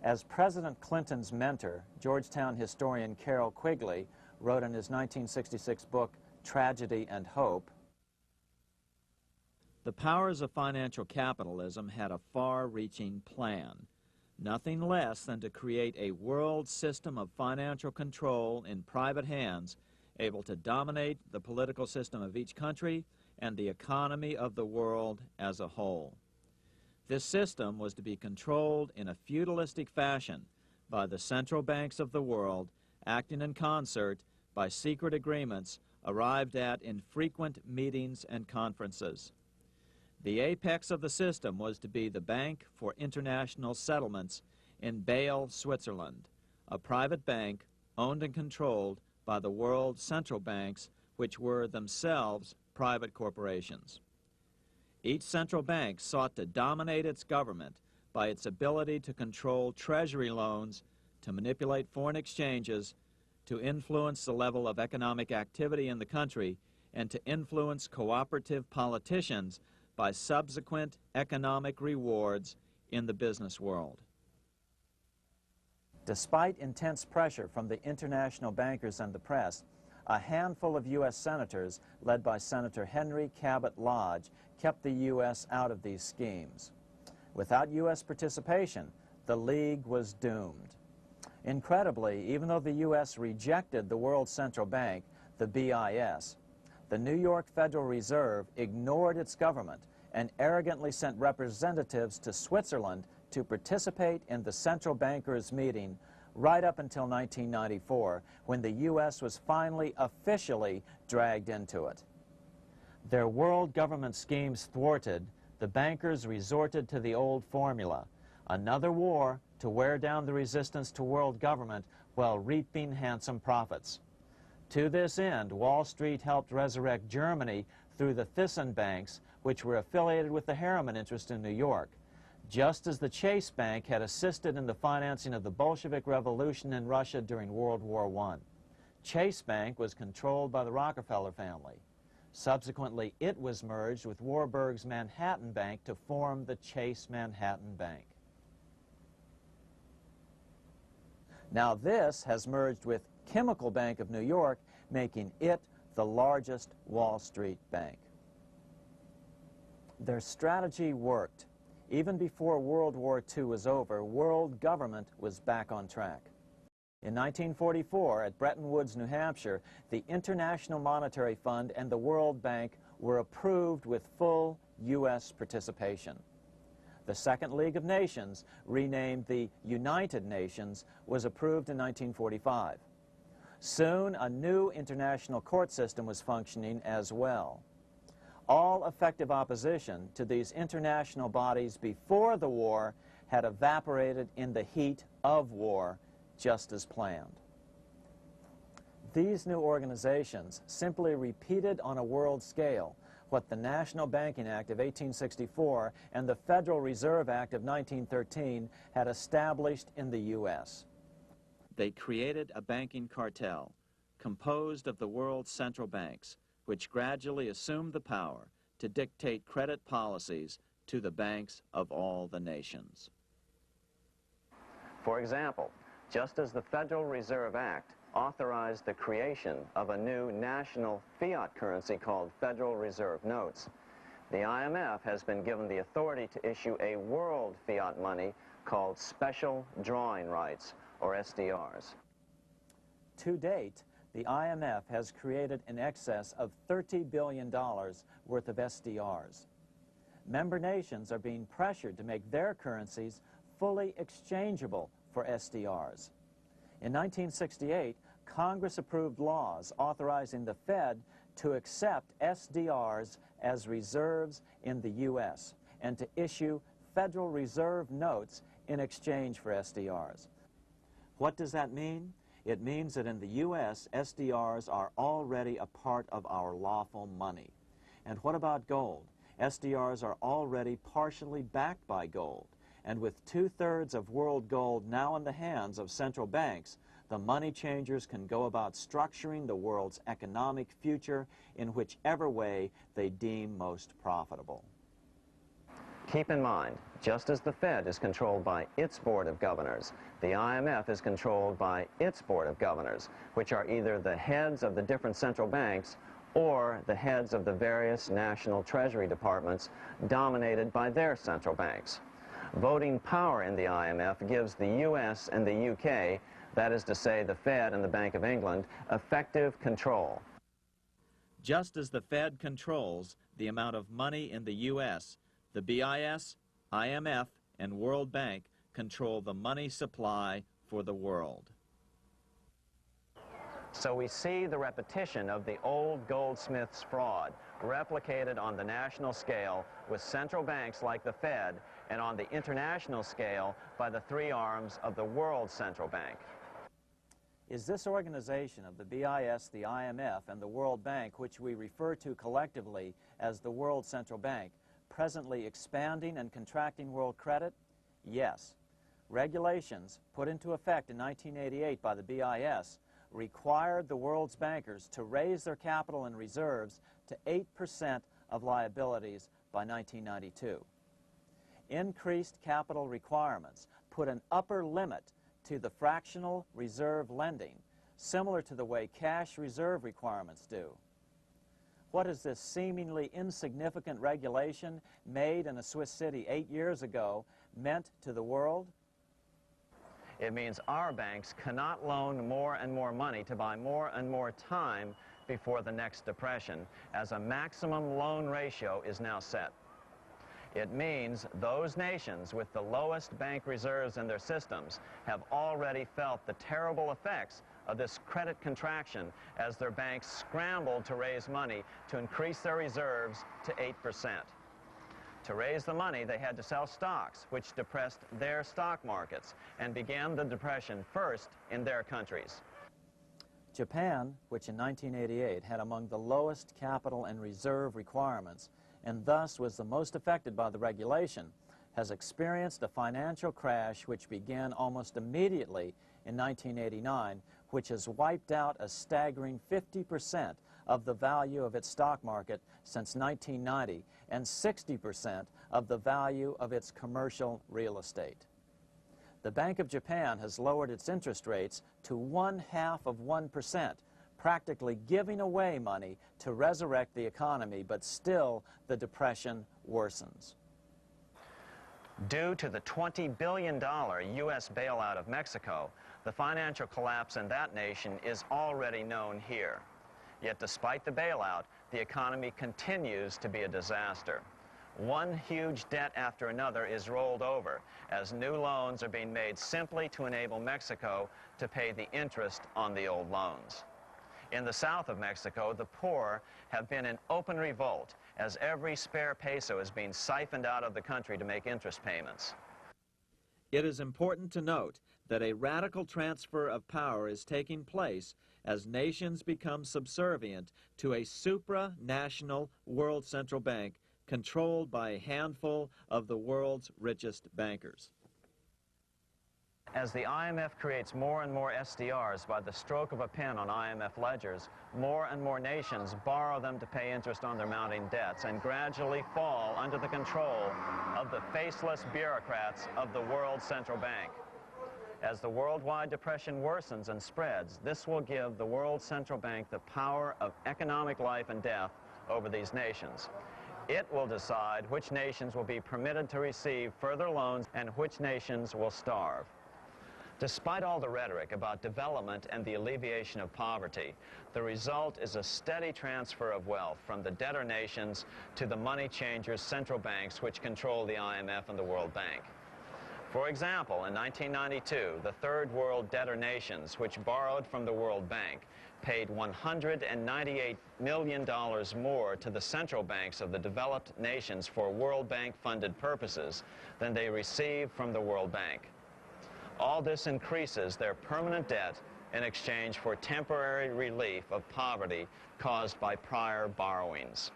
As President Clinton's mentor, Georgetown historian Carroll Quigley wrote in his 1966 book, Tragedy and Hope, the powers of financial capitalism had a far-reaching plan, nothing less than to create a world system of financial control in private hands, able to dominate the political system of each country and the economy of the world as a whole. This system was to be controlled in a feudalistic fashion by the central banks of the world, acting in concert by secret agreements arrived at in frequent meetings and conferences. The apex of the system was to be the Bank for International Settlements in Basel, Switzerland, a private bank owned and controlled by the world central banks, which were themselves private corporations. Each central bank sought to dominate its government by its ability to control treasury loans, to manipulate foreign exchanges, to influence the level of economic activity in the country, and to influence cooperative politicians by subsequent economic rewards in the business world. Despite intense pressure from the international bankers and the press, a handful of U.S. senators, led by Senator Henry Cabot Lodge, kept the U.S. out of these schemes. Without U.S. participation, the League was doomed. Incredibly, even though the U.S. rejected the World Central Bank, the BIS, the New York Federal Reserve ignored its government and arrogantly sent representatives to Switzerland to participate in the central bankers' meeting right up until 1994, when the U.S. was finally officially dragged into it. Their world government schemes thwarted, the bankers resorted to the old formula, another war to wear down the resistance to world government while reaping handsome profits. To this end, Wall Street helped resurrect Germany through the Thyssen banks, which were affiliated with the Harriman interest in New York, just as the Chase Bank had assisted in the financing of the Bolshevik Revolution in Russia during World War I. Chase Bank was controlled by the Rockefeller family. Subsequently, it was merged with Warburg's Manhattan Bank to form the Chase Manhattan Bank. Now this has merged with Chemical Bank of New York, making it the largest Wall Street bank. Their strategy worked. Even before World War II was over, world government was back on track. In 1944, at Bretton Woods, New Hampshire, the International Monetary Fund and the World Bank were approved with full U.S. participation. The Second League of Nations, renamed the United Nations, was approved in 1945. Soon, a new international court system was functioning as well. All effective opposition to these international bodies before the war had evaporated in the heat of war, just as planned. These new organizations simply repeated on a world scale what the National Banking Act of 1864 and the Federal Reserve Act of 1913 had established in the U.S. They created a banking cartel composed of the world's central banks, which gradually assumed the power to dictate credit policies to the banks of all the nations. For example, just as the Federal Reserve Act authorized the creation of a new national fiat currency called Federal Reserve Notes, the IMF has been given the authority to issue a world fiat money called Special Drawing Rights, or SDRs. To date, the IMF has created in excess of $30 billion worth of SDRs. Member nations are being pressured to make their currencies fully exchangeable for SDRs. In 1968, Congress approved laws authorizing the Fed to accept SDRs as reserves in the U.S. and to issue Federal Reserve notes in exchange for SDRs. What does that mean? It means that in the U.S., SDRs are already a part of our lawful money. And what about gold? SDRs are already partially backed by gold. And with 2/3 of world gold now in the hands of central banks, the money changers can go about structuring the world's economic future in whichever way they deem most profitable. Keep in mind, just as the Fed is controlled by its Board of Governors, the IMF is controlled by its Board of Governors, which are either the heads of the different central banks or the heads of the various national treasury departments dominated by their central banks. Voting power in the IMF gives the U.S. and the U.K., that is to say the Fed and the Bank of England, effective control. Just as the Fed controls the amount of money in the U.S., the BIS, IMF, and World Bank control the money supply for the world. So we see the repetition of the old goldsmith's fraud replicated on the national scale with central banks like the Fed and on the international scale by the three arms of the World Central Bank. Is this organization of the BIS, the IMF, and the World Bank, which we refer to collectively as the World Central Bank, presently expanding and contracting world credit? Yes. Regulations put into effect in 1988 by the BIS required the world's bankers to raise their capital and reserves to 8% of liabilities by 1992. Increased capital requirements put an upper limit to the fractional reserve lending, similar to the way cash reserve requirements do. What has this seemingly insignificant regulation made in a Swiss city 8 years ago meant to the world? It means our banks cannot loan more and more money to buy more and more time before the next depression, as a maximum loan ratio is now set. It means those nations with the lowest bank reserves in their systems have already felt the terrible effects of this credit contraction as their banks scrambled to raise money to increase their reserves to 8%. To raise the money, they had to sell stocks, which depressed their stock markets and began the depression first in their countries. Japan, which in 1988 had among the lowest capital and reserve requirements and thus was the most affected by the regulation, has experienced a financial crash which began almost immediately in 1989, which has wiped out a staggering 50% of the value of its stock market since 1990 and 60% of the value of its commercial real estate. The Bank of Japan has lowered its interest rates to 0.5%, practically giving away money to resurrect the economy, but still the depression worsens. Due to the $20 billion U.S. bailout of Mexico, the financial collapse in that nation is already known here. Yet despite the bailout, the economy continues to be a disaster. One huge debt after another is rolled over as new loans are being made simply to enable Mexico to pay the interest on the old loans. In the south of Mexico, the poor have been in open revolt as every spare peso is being siphoned out of the country to make interest payments. It is important to note that a radical transfer of power is taking place as nations become subservient to a supranational world central bank controlled by a handful of the world's richest bankers. As the IMF creates more and more SDRs by the stroke of a pen on IMF ledgers, more and more nations borrow them to pay interest on their mounting debts and gradually fall under the control of the faceless bureaucrats of the World Central Bank. As the worldwide depression worsens and spreads, this will give the World Central Bank the power of economic life and death over these nations. It will decide which nations will be permitted to receive further loans and which nations will starve. Despite all the rhetoric about development and the alleviation of poverty, the result is a steady transfer of wealth from the debtor nations to the money changers' central banks which control the IMF and the World Bank. For example, in 1992, the third world debtor nations, which borrowed from the World Bank, paid $198 million more to the central banks of the developed nations for World Bank-funded purposes than they received from the World Bank. All this increases their permanent debt in exchange for temporary relief of poverty caused by prior borrowings.